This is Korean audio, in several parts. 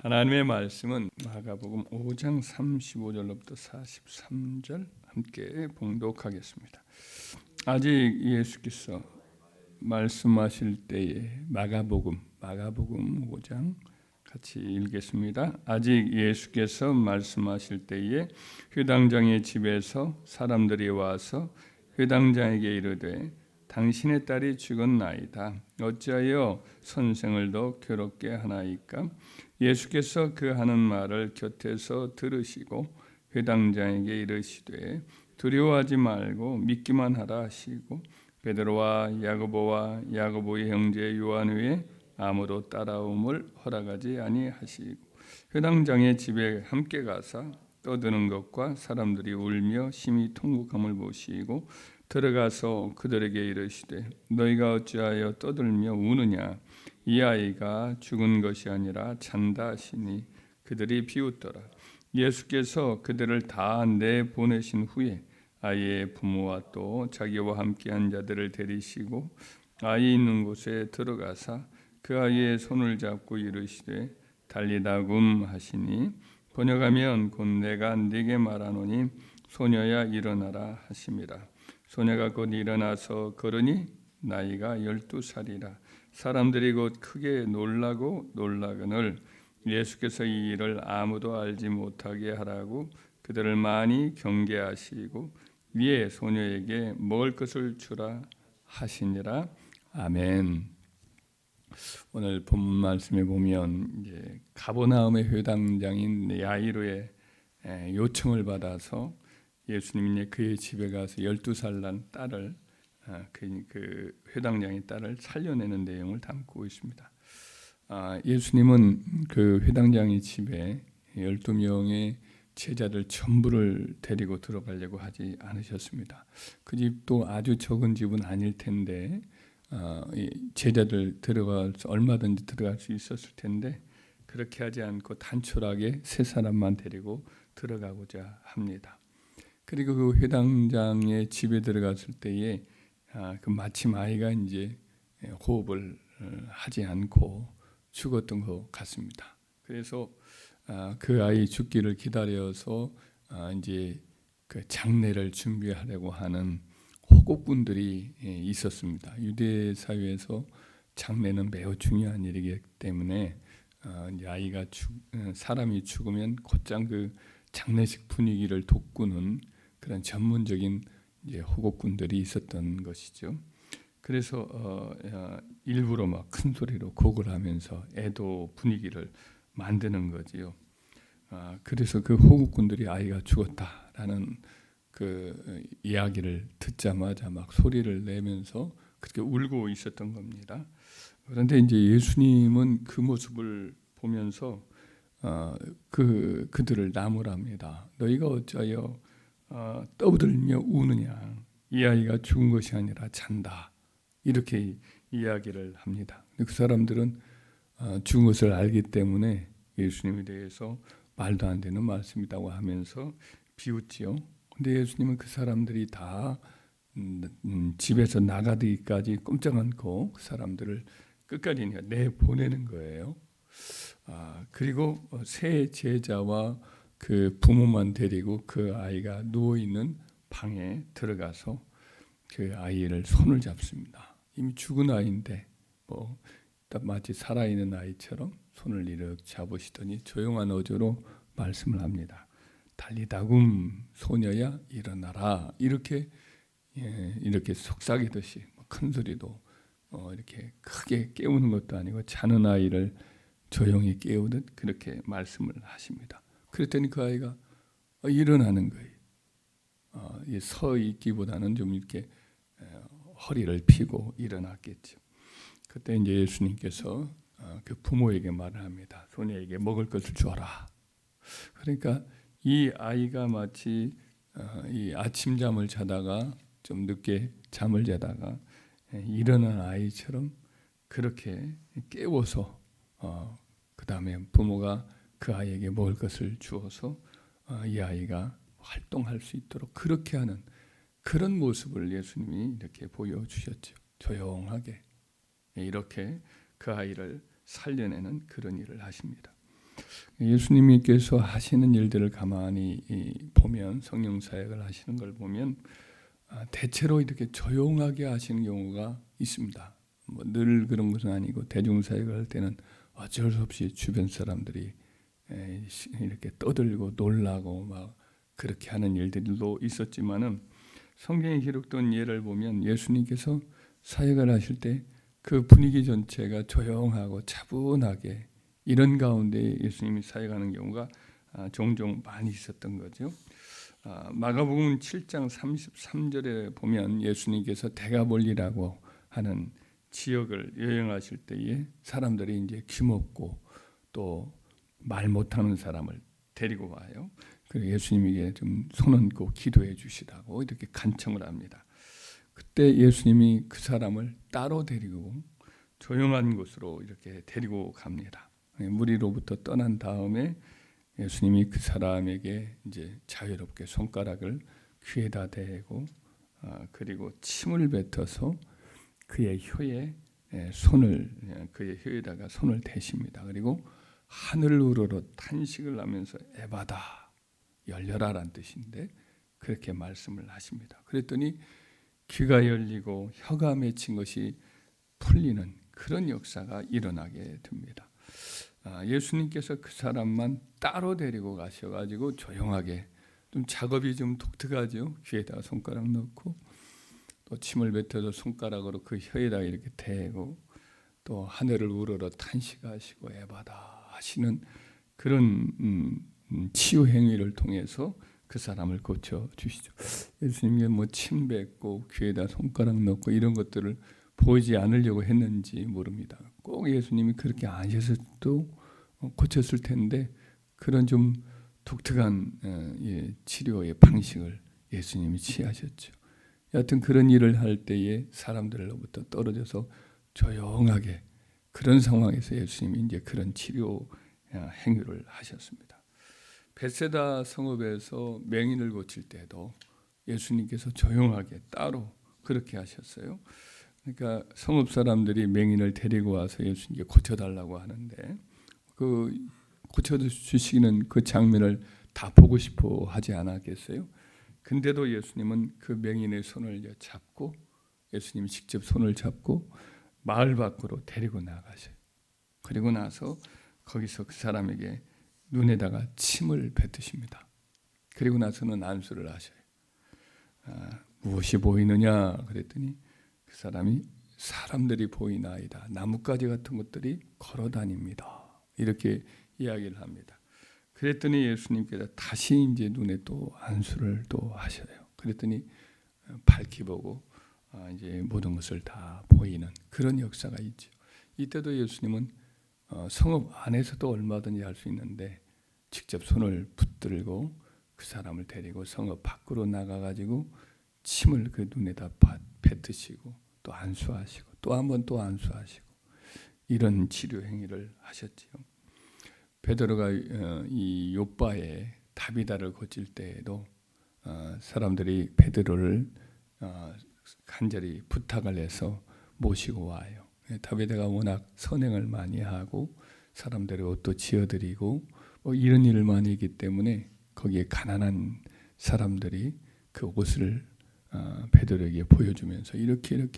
하나님의 말씀은 마가복음 5장 35절로부터 43절 함께 봉독하겠습니다. 아직 예수께서 말씀하실 때에 마가복음 5장 같이 읽겠습니다. 아직 예수께서 말씀하실 때에 회당장의 집에서 사람들이 와서 회당장에게 이르되 당신의 딸이 죽었나이다. 어찌하여 선생을 더 괴롭게 하나이까? 예수께서 그 하는 말을 곁에서 들으시고 회당장에게 이르시되 두려워하지 말고 믿기만 하라 하시고 베드로와 야고보와 야고보의 형제 요한 외에 아무도 따라옴을 허락하지 아니하시고 회당장의 집에 함께 가사 떠드는 것과 사람들이 울며 심히 통곡함을 보시고 들어가서 그들에게 이르시되 너희가 어찌하여 떠들며 우느냐? 이 아이가 죽은 것이 아니라 잔다 하시니 그들이 비웃더라. 예수께서 그들을 다 내보내신 후에 아이의 부모와 또 자기와 함께한 자들을 데리시고 아이 있는 곳에 들어가사 그 아이의 손을 잡고 이르시되 달리다굼 하시니 번역하면 곧 내가 네게 말하노니 소녀야 일어나라 하심이라. 소녀가 곧 일어나서 걸으니 나이가 12살이라. 사람들이 곧 크게 놀라고 놀라거늘 예수께서 이 일을 아무도 알지 못하게 하라고 그들을 많이 경계하시고 위에 소녀에게 먹을 것을 주라 하시니라. 아멘. 오늘 본문 말씀에 보면 이제 가버나움의 회당장인 야이로의 요청을 받아서 예수님이 그의 집에 가서 12살 난 딸을 그 회당장의 딸을 살려내는 내용을 담고 있습니다. 예수님은 그 회당장의 집에 12명의 제자들 전부를 데리고 들어가려고 하지 않으셨습니다. 그 집도 아주 적은 집은 아닐 텐데 제자들 들어가서 얼마든지 들어갈 수 있었을 텐데 그렇게 하지 않고 단촐하게 세 사람만 데리고 들어가고자 합니다. 그리고 그 회당장의 집에 들어갔을 때에 그 마침 아이가 이제 호흡을 하지 않고 죽었던 것 같습니다. 그래서 그 아이 죽기를 기다려서 이제 그 장례를 준비하려고 하는 호국군들이 있었습니다. 유대 사회에서 장례는 매우 중요한 일이기 때문에 아이가 사람이 죽으면 곧장 그 장례식 분위기를 돋구는 그런 전문적인 이제 호국군들이 있었던 것이죠. 그래서 일부러 막 큰 소리로 곡을 하면서 애도 분위기를 만드는 거지요. 그래서 그 호국군들이 아이가 죽었다라는 그 이야기를 듣자마자 막 소리를 내면서 그렇게 울고 있었던 겁니다. 그런데 이제 예수님은 그 모습을 보면서 그들을 나무랍니다. 너희가 어찌하여 떠들며 우느냐? 이 아이가 죽은 것이 아니라 잔다. 이렇게 이야기를 합니다. 그 사람들은 죽은 것을 알기 때문에 예수님에 대해서 말도 안 되는 말씀이라고 하면서 비웃지요. 근데 예수님은 그 사람들이 다 집에서 나가기까지 꼼짝 않고 그 사람들을 끝까지 내보내는 거예요. 그리고 세 제자와 그 부모만 데리고 그 아이가 누워 있는 방에 들어가서 그 아이를 손을 잡습니다. 이미 죽은 아이인데 마치 살아있는 아이처럼 손을 이렇게 잡으시더니 조용한 어조로 말씀을 합니다. 달리다굼 소녀야 일어나라. 이렇게 속삭이듯이 큰 소리도 이렇게 크게 깨우는 것도 아니고 자는 아이를 조용히 깨우듯 그렇게 말씀을 하십니다. 그랬더니 그 아이가 일어나는 거예요. 서 있기보다는 좀 이렇게 허리를 펴고 일어났겠죠. 그때 이제 예수님께서 그 부모에게 말을 합니다. 소녀에게 먹을 것을 줘라. 그러니까 이 아이가 마치 이 아침잠을 자다가 좀 늦게 잠을 자다가 일어난 아이처럼 그렇게 깨워서 그 다음에 부모가 그 아이에게 먹을 것을 주어서 이 아이가 활동할 수 있도록 그렇게 하는 그런 모습을 예수님이 이렇게 보여주셨죠. 조용하게 이렇게 그 아이를 살려내는 그런 일을 하십니다. 예수님께서 하시는 일들을 가만히 보면, 성령 사역을 하시는 걸 보면 대체로 이렇게 조용하게 하시는 경우가 있습니다. 뭐 늘 그런 것은 아니고, 대중 사역을 할 때는 어쩔 수 없이 주변 사람들이 이렇게 떠들고 놀라고 막 그렇게 하는 일들도 있었지만은, 성경에 기록된 예를 보면 예수님께서 사역을 하실 때 그 분위기 전체가 조용하고 차분하게, 이런 가운데 예수님이 사역하는 경우가 종종 많이 있었던 거죠. 마가복음 7장 33절에 보면 예수님께서 데가볼리라고 하는 지역을 여행하실 때에 사람들이 이제 귀먹고 또 말 못하는 사람을 데리고 와요. 그래서 예수님에게 좀 손 얹고 기도해 주시라고 이렇게 간청을 합니다. 그때 예수님이 그 사람을 따로 데리고 조용한 곳으로 이렇게 데리고 갑니다. 무리로부터 떠난 다음에 예수님이 그 사람에게 이제 자유롭게 손가락을 귀에다 대고 그리고 침을 뱉어서 그의 혀에 그의 혀에다가 손을 대십니다. 그리고 하늘을 우러러 탄식을 하면서 에바다, 열려라라는 뜻인데 그렇게 말씀을 하십니다. 그랬더니 귀가 열리고 혀가 맺힌 것이 풀리는 그런 역사가 일어나게 됩니다. 예수님께서 그 사람만 따로 데리고 가셔가지고 조용하게, 좀 작업이 좀 독특하죠. 귀에다가 손가락 넣고 또 침을 뱉어서 손가락으로 그 혀에다가 이렇게 대고 또 하늘을 우러러 탄식하시고 에바다 하시는 그런 치유 행위를 통해서 그 사람을 고쳐 주시죠. 예수님이 뭐 침 뱉고 귀에다 손가락 넣고 이런 것들을 보이지 않으려고 했는지 모릅니다. 꼭 예수님이 그렇게 안 하셨어도 고쳤을 텐데, 그런 좀 독특한 치료의 방식을 예수님이 취하셨죠. 여하튼 그런 일을 할 때에 사람들로부터 떨어져서 조용하게, 그런 상황에서 예수님이 이제 그런 치료 행위를 하셨습니다. 벳세다 성읍에서 맹인을 고칠 때도 예수님께서 조용하게 따로 그렇게 하셨어요. 그러니까 성읍 사람들이 맹인을 데리고 와서 예수님께 고쳐달라고 하는데, 그 고쳐주시는 그 장면을 다 보고 싶어 하지 않았겠어요? 근데도 예수님은 그 맹인의 손을 잡고, 예수님이 직접 손을 잡고 마을 밖으로 데리고 나가셔요. 그리고 나서 거기서 그 사람에게 눈에다가 침을 뱉으십니다. 그리고 나서는 안수를 하셔요. 무엇이 보이느냐 그랬더니 그 사람이 사람들이 보이나이다. 나뭇가지 같은 것들이 걸어다닙니다. 이렇게 이야기를 합니다. 그랬더니 예수님께서 다시 이제 눈에 또 안수를 또 하셔요. 그랬더니 밝히 보고 이제 모든 것을 다 보이는 그런 역사가 있죠. 이때도 예수님은 성읍 안에서도 얼마든지 할 수 있는데 직접 손을 붙들고 그 사람을 데리고 성읍 밖으로 나가가지고 침을 그 눈에다 뱉으시고 또 안수하시고 또 한 번 또 안수하시고 이런 치료 행위를 하셨지요. 베드로가 이 요바에 다비다를 고칠 때에도 사람들이 베드로를 간절히 부탁을 해서 모시고 와요. 다비다가 워낙 선행을 많이 하고 사람들의 옷도 지어드리고 뭐 이런 일을 많이 했기 때문에 거기에 가난한 사람들이 그 옷을 베드로에게 보여주면서 이렇게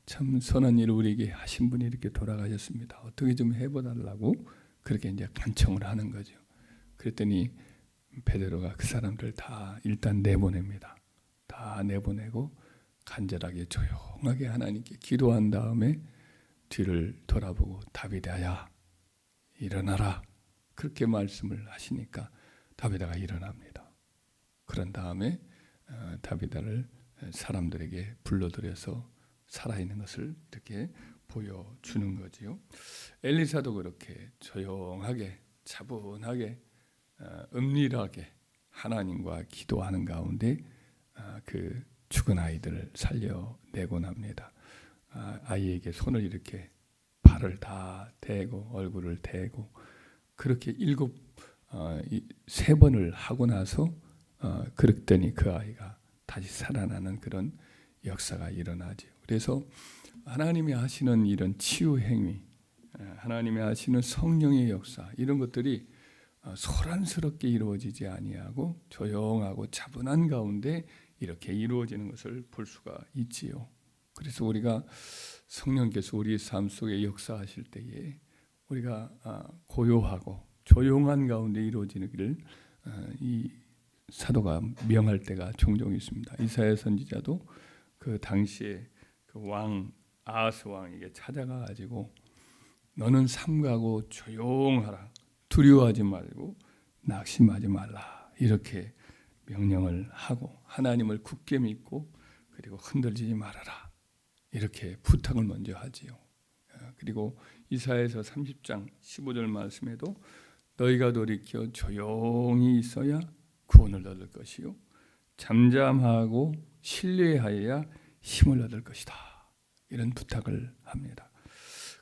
참 선한 일을 우리에게 하신 분이 이렇게 돌아가셨습니다. 어떻게 좀 해봐달라고 그렇게 이제 간청을 하는 거죠. 그랬더니 베드로가 그 사람들 다 일단 내보냅니다. 다 내보내고 간절하게 조용하게 하나님께 기도한 다음에 뒤를 돌아보고 다비다야 일어나라 그렇게 말씀을 하시니까 다비다가 일어납니다. 그런 다음에 다비다를 사람들에게 불러들여서 살아있는 것을 이렇게 보여주는 거지요. 엘리사도 그렇게 조용하게 차분하게 은밀하게 하나님과 기도하는 가운데 그 죽은 아이들을 살려내곤 합니다. 아이에게 손을 이렇게 발을 다 대고 얼굴을 대고 그렇게 3번을 하고 나서 그랬더니 그 아이가 다시 살아나는 그런 역사가 일어나죠. 그래서 하나님이 하시는 이런 치유 행위, 하나님이 하시는 성령의 역사 이런 것들이 소란스럽게 이루어지지 아니하고 조용하고 차분한 가운데 이렇게 이루어지는 것을 볼 수가 있지요. 그래서 우리가 성령께서 우리 삶 속에 역사하실 때에 우리가 고요하고 조용한 가운데 이루어지는 길을 이 사도가 명할 때가 종종 있습니다. 이사야 선지자도 그 당시에 그 왕 아하스 왕에게 찾아가 가지고 너는 삼가고 조용하라, 두려워하지 말고 낙심하지 말라, 이렇게 명령을 하고 하나님을 굳게 믿고 그리고 흔들리지 말아라, 이렇게 부탁을 먼저 하지요. 그리고 이사야서 30장 15절 말씀에도 너희가 돌이켜 조용히 있어야 구원을 얻을 것이요 잠잠하고 신뢰하여야 힘을 얻을 것이다, 이런 부탁을 합니다.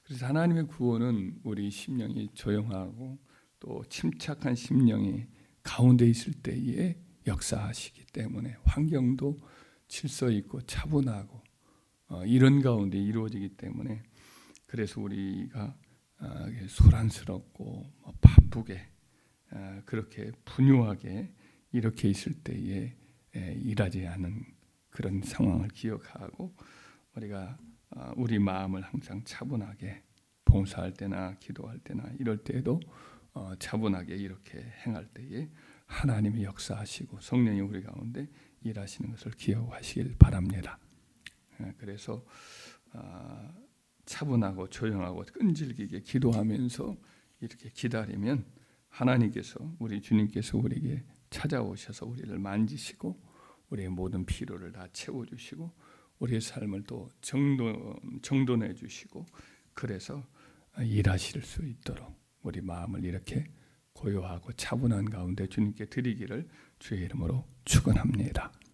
그래서 하나님의 구원은 우리 심령이 조용하고 또 침착한 심령이 가운데 있을 때에 역사하시기 때문에 환경도 질서 있고 차분하고 이런 가운데 이루어지기 때문에 그래서 우리가 소란스럽고 바쁘게 그렇게 분유하게 이렇게 있을 때에 일하지 않은 그런 상황을 기억하고 우리가 우리 마음을 항상 차분하게 봉사할 때나 기도할 때나 이럴 때에도 차분하게 이렇게 행할 때에 하나님이 역사하시고 성령이 우리 가운데 일하시는 것을 기억하시길 바랍니다. 그래서 차분하고 조용하고 끈질기게 기도하면서 이렇게 기다리면 하나님께서 우리 주님께서 우리에게 찾아오셔서 우리를 만지시고 우리의 모든 피로를 다 채워주시고 우리의 삶을 또 정돈해 주시고 그래서 일하실 수 있도록 우리 마음을 이렇게 고요하고 차분한 가운데 주님께 드리기를 주의 이름으로 축원합니다.